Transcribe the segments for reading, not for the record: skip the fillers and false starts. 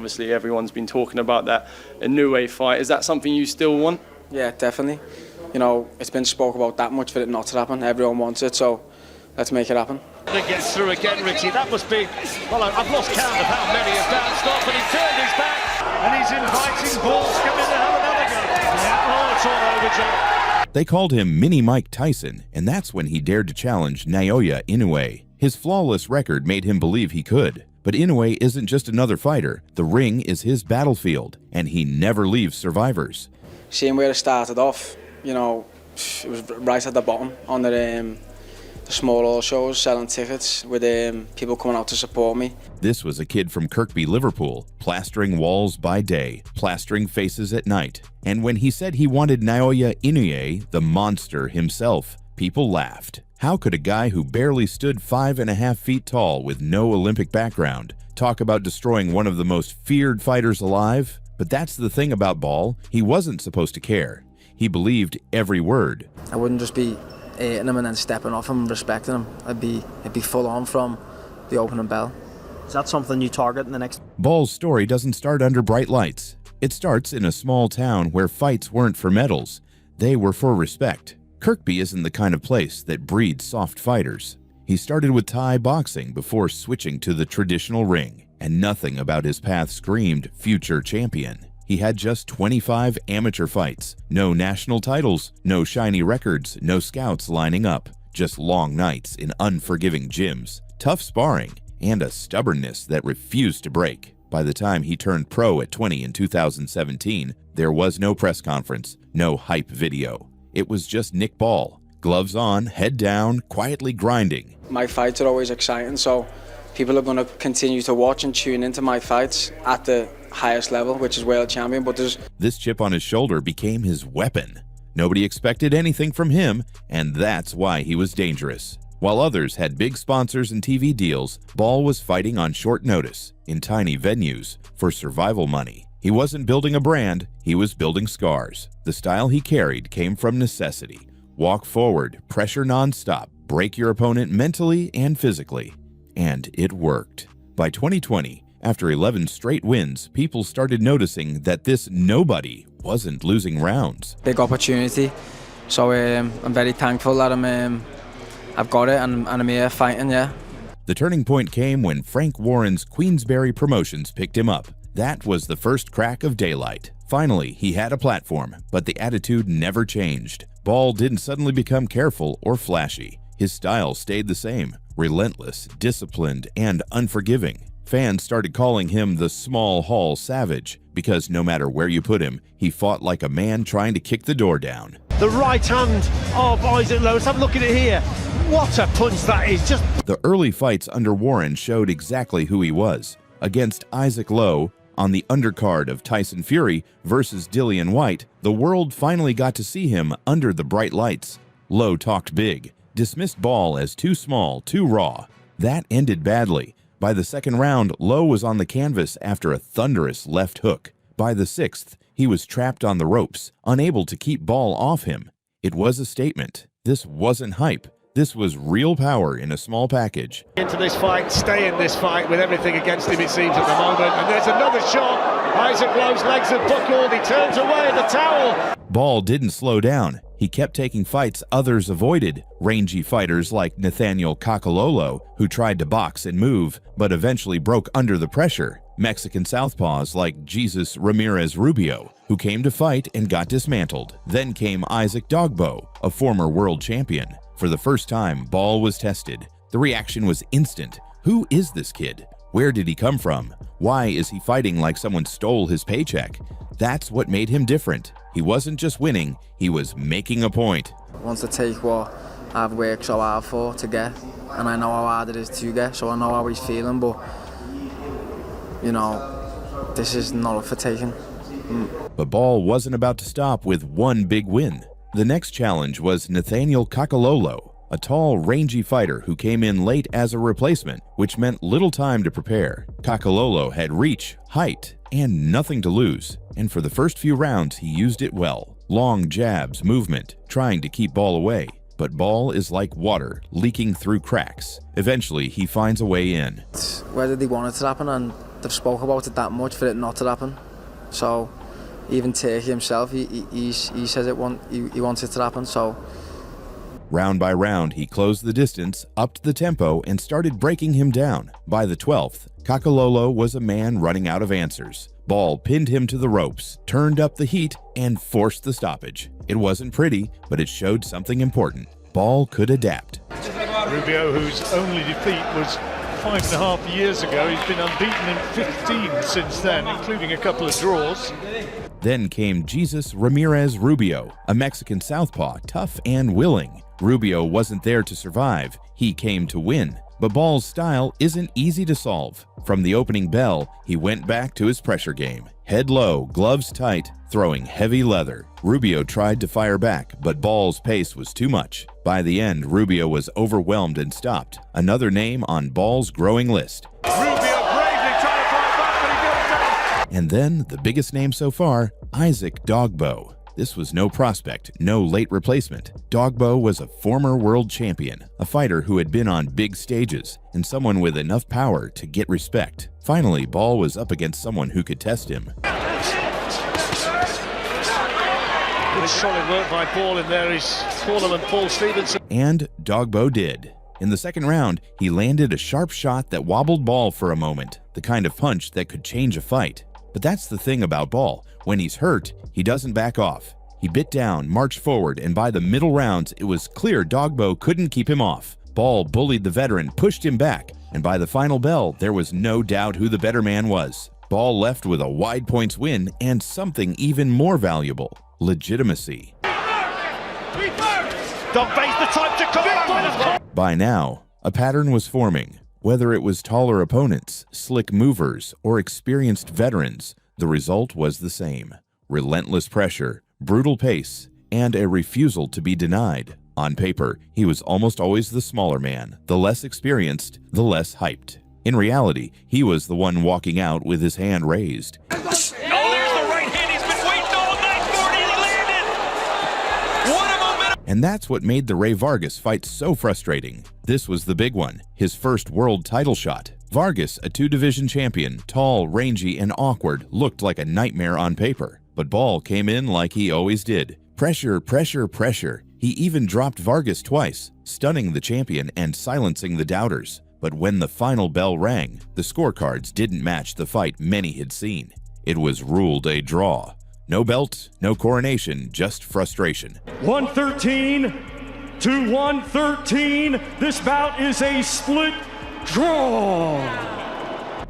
obviously everyone's been talking about that Inoue fight. Is that something you still want? Yeah, definitely. You know, it's been spoke about that much for it not to happen. Everyone wants it, so let's make it happen. It gets through again, Richie. That must be, well, I've lost count of how many have danced off, and he's turned his back, and he's inviting balls to come in to have another go. Yeah, oh, it's all over, John. They called him Mini Mike Tyson, and that's when he dared to challenge Naoya Inoue. His flawless record made him believe he could. But Inoue isn't just another fighter. The ring is his battlefield, and he never leaves survivors. Seeing where it started off, you know, it was right at the bottom on the small hall shows, selling tickets with people coming out to support me. This was a kid from Kirkby, Liverpool, plastering walls by day, plastering faces at night. And when he said he wanted Naoya Inoue, the monster himself, people laughed. How could a guy who barely stood 5.5 feet tall with no Olympic background talk about destroying one of the most feared fighters alive? But that's the thing about Ball, he wasn't supposed to care. He believed every word. I wouldn't just be eating him and then stepping off him and respecting him. It'd be full on from the opening bell. Is that something you target in the next? Ball's story doesn't start under bright lights. It starts in a small town where fights weren't for medals. They were for respect. Kirkby isn't the kind of place that breeds soft fighters. He started with Thai boxing before switching to the traditional ring, and nothing about his path screamed future champion. He had just 25 amateur fights, no national titles, no shiny records, no scouts lining up, just long nights in unforgiving gyms, tough sparring, and a stubbornness that refused to break. By the time he turned pro at 20 in 2017, there was no press conference, no hype video. It was just Nick Ball, gloves on, head down, quietly grinding. My fights are always exciting, so people are going to continue to watch and tune into my fights at the highest level, which is world champion. But this chip on his shoulder became his weapon. Nobody expected anything from him, and that's why he was dangerous. While others had big sponsors and TV deals, Ball was fighting on short notice, in tiny venues, for survival money. He wasn't building a brand, he was building scars. The style he carried came from necessity. Walk forward, pressure nonstop, break your opponent mentally and physically. And it worked. By 2020, after 11 straight wins, people started noticing that this nobody wasn't losing rounds. Big opportunity, so I'm very thankful that I've got it and I'm here fighting, yeah. The turning point came when Frank Warren's Queensberry Promotions picked him up. That was the first crack of daylight. Finally, he had a platform, but the attitude never changed. Ball didn't suddenly become careful or flashy. His style stayed the same, relentless, disciplined, and unforgiving. Fans started calling him the small hall savage because no matter where you put him, he fought like a man trying to kick the door down. The right hand of Isaac Lowe. Let's have a look at it here. What a punch that is. The early fights under Warren showed exactly who he was. Against Isaac Lowe, on the undercard of Tyson Fury versus Dillian Whyte, the world finally got to see him under the bright lights. Lowe talked big, dismissed Ball as too small, too raw. That ended badly. By the second round, Lowe was on the canvas after a thunderous left hook. By the sixth, he was trapped on the ropes, unable to keep Ball off him. It was a statement. This wasn't hype. This was real power in a small package. Into this fight, stay in this fight with everything against him, it seems, at the moment. And there's another shot. Isaac Lowe's legs have buckled. He turns away the towel. Ball didn't slow down. He kept taking fights others avoided. Rangy fighters like Nathaniel Kakalolo, who tried to box and move, but eventually broke under the pressure. Mexican southpaws like Jesus Ramirez Rubio, who came to fight and got dismantled. Then came Isaac Dogbo, a former world champion. For the first time, Ball was tested. The reaction was instant. Who is this kid? Where did he come from? Why is he fighting like someone stole his paycheck? That's what made him different. He wasn't just winning, he was making a point. I want to take what I've worked so hard for to get, and I know how hard it is to get, so I know how he's feeling, but, you know, this is not up for taking. But Ball wasn't about to stop with one big win. The next challenge was Nathaniel Kakalolo, a tall, rangy fighter who came in late as a replacement, which meant little time to prepare. Kakalolo had reach, height, and nothing to lose, and for the first few rounds he used it well. Long jabs, movement, trying to keep Ball away. But Ball is like water, leaking through cracks. Eventually, he finds a way in. Whether they want it to happen, and they've spoke about it that much for it not to happen. So even Turkey himself, he says he wants it to happen. So round by round, he closed the distance, upped the tempo, and started breaking him down. By the 12th, Kakalolo was a man running out of answers. Ball pinned him to the ropes, turned up the heat, and forced the stoppage. It wasn't pretty, but it showed something important. Ball could adapt. Rubio, whose only defeat was 5.5 years ago, he's been unbeaten in 15 since then, including a couple of draws. Then came Jesus Ramirez Rubio, a Mexican southpaw, tough and willing. Rubio wasn't there to survive, he came to win. But Ball's style isn't easy to solve. From the opening bell, he went back to his pressure game. Head low, gloves tight, throwing heavy leather. Rubio tried to fire back, but Ball's pace was too much. By the end, Rubio was overwhelmed and stopped. Another name on Ball's growing list. Rubio bravely trying to fight back, but he got it down. And then, the biggest name so far, Isaac Dogbo. This was no prospect, no late replacement. Dogbo was a former world champion, a fighter who had been on big stages, and someone with enough power to get respect. Finally, Ball was up against someone who could test him. Good solid work by Ball in there. He's taller than Paul Stevenson. And Dogbo did. In the second round, he landed a sharp shot that wobbled Ball for a moment, the kind of punch that could change a fight. But that's the thing about Ball. When he's hurt, he doesn't back off. He bit down, marched forward, and by the middle rounds, it was clear Dogbo couldn't keep him off. Ball bullied the veteran, pushed him back, and by the final bell, there was no doubt who the better man was. Ball left with a wide points win and something even more valuable: legitimacy. Dogbo's the type to come back. By now, a pattern was forming. Whether it was taller opponents, slick movers, or experienced veterans, the result was the same: relentless pressure, brutal pace, and a refusal to be denied. On paper, he was almost always the smaller man, the less experienced, the less hyped. In reality, he was the one walking out with his hand raised. Oh, there's the right hand. He's been waiting all night for it, and he landed. What a momentum. And that's what made the Ray Vargas fight so frustrating. This was the big one, his first world title shot. Vargas, a two-division champion, tall, rangy, and awkward, looked like a nightmare on paper. But Ball came in like he always did. Pressure, pressure, pressure. He even dropped Vargas twice, stunning the champion and silencing the doubters. But when the final bell rang, the scorecards didn't match the fight many had seen. It was ruled a draw. No belt, no coronation, just frustration. 113 to 113. This bout is a split draw.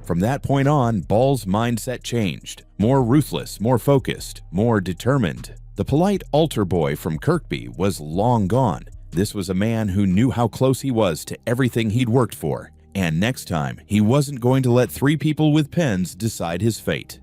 From that point on, Ball's mindset changed. More ruthless, more focused, more determined. The polite altar boy from Kirkby was long gone. This was a man who knew how close he was to everything he'd worked for. And next time, he wasn't going to let three people with pens decide his fate.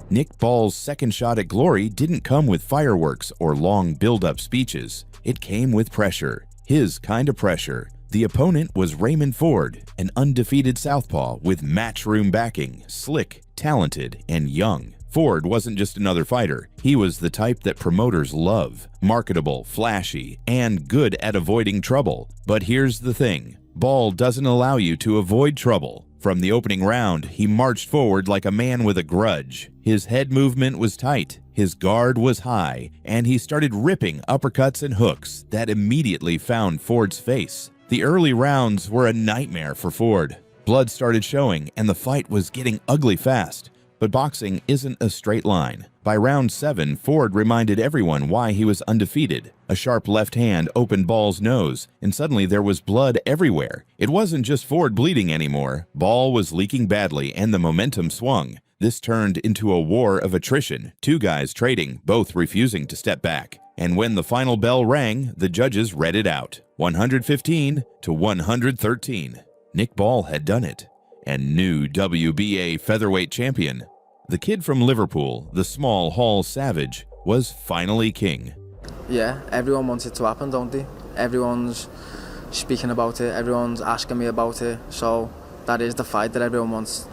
Nick Ball's second shot at glory didn't come with fireworks or long build-up speeches. It came with pressure, his kind of pressure. The opponent was Raymond Ford, an undefeated southpaw with matchroom backing, slick, talented, and young. Ford wasn't just another fighter. He was the type that promoters love: marketable, flashy, and good at avoiding trouble. But here's the thing: Ball doesn't allow you to avoid trouble. From the opening round, he marched forward like a man with a grudge. His head movement was tight, his guard was high, and he started ripping uppercuts and hooks that immediately found Ford's face. The early rounds were a nightmare for Ford. Blood started showing, and the fight was getting ugly fast. But boxing isn't a straight line. By round 7, Ford reminded everyone why he was undefeated. A sharp left hand opened Ball's nose, and suddenly there was blood everywhere. It wasn't just Ford bleeding anymore. Ball was leaking badly, and the momentum swung. This turned into a war of attrition, two guys trading, both refusing to step back. And when the final bell rang, the judges read it out: 115 to 113. Nick Ball had done it, and new WBA featherweight champion. The kid from Liverpool, the small Hall Savage, was finally king. Yeah, everyone wants it to happen, don't they? Everyone's speaking about it, everyone's asking me about it, so that is the fight that everyone wants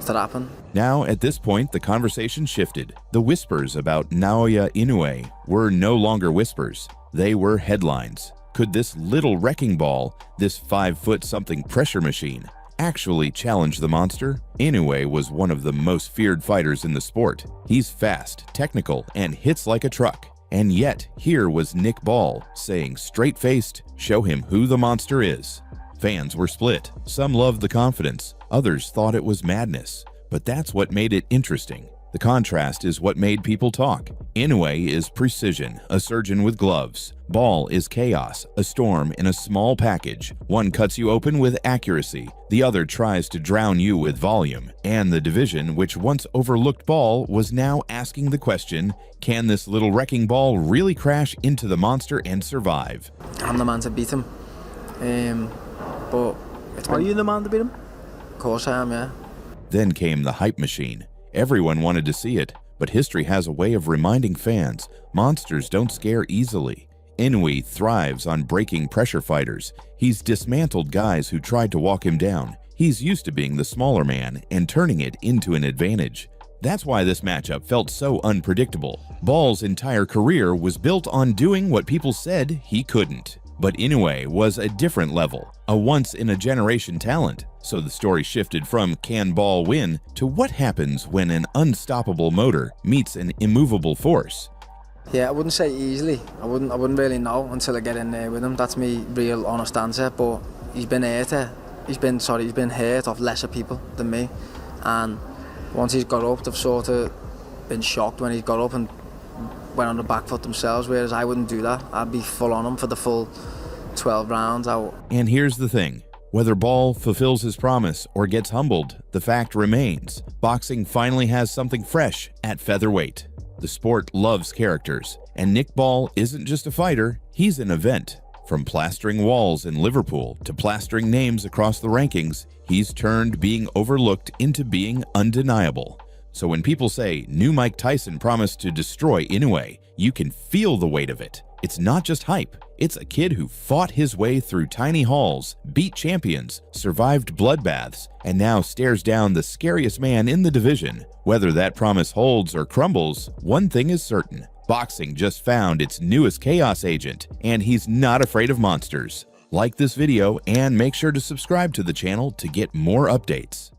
to happen. Now, at this point, the conversation shifted. The whispers about Naoya Inoue were no longer whispers. They were headlines. could this little wrecking ball, this 5-foot-something pressure machine, actually challenge the monster? Inoue was one of the most feared fighters in the sport. He's fast, technical, and hits like a truck. And yet, here was Nick Ball saying straight-faced, show him who the monster is. Fans were split. Some loved the confidence, others thought it was madness. But that's what made it interesting. The contrast is what made people talk. Inoue is precision, a surgeon with gloves. Ball is chaos, a storm in a small package. One cuts you open with accuracy, the other tries to drown you with volume. And the division, which once overlooked Ball, was now asking the question, can this little wrecking ball really crash into the monster and survive? I'm the man to beat him. But Are you the man to beat him? Of course I am, yeah. Then came the hype machine. Everyone wanted to see it, but history has a way of reminding fans monsters don't scare easily. Inoue thrives on breaking pressure fighters. He's dismantled guys who tried to walk him down. He's used to being the smaller man and turning it into an advantage. That's why this matchup felt so unpredictable. Ball's entire career was built on doing what people said he couldn't. But Inoue was a different level, a once-in-a-generation talent. So the story shifted from can Ball win to what happens when an unstoppable motor meets an immovable force. Yeah, I wouldn't say easily. I wouldn't really know until I get in there with him. That's me real honest answer. But he's been hurt. He's been hurt of lesser people than me. And once he's got up, they've sort of been shocked when he's got up and went on the back foot themselves, whereas I wouldn't do that. I'd be full on him for the full 12 rounds out. And here's the thing. Whether Ball fulfills his promise or gets humbled, the fact remains. Boxing finally has something fresh at featherweight. The sport loves characters, and Nick Ball isn't just a fighter, he's an event. From plastering walls in Liverpool to plastering names across the rankings, he's turned being overlooked into being undeniable. So when people say new Mike Tyson promised to destroy Inoue, you can feel the weight of it. It's not just hype. It's a kid who fought his way through tiny halls, beat champions, survived bloodbaths, and now stares down the scariest man in the division. Whether that promise holds or crumbles, one thing is certain. Boxing just found its newest chaos agent, and he's not afraid of monsters. Like this video and make sure to subscribe to the channel to get more updates.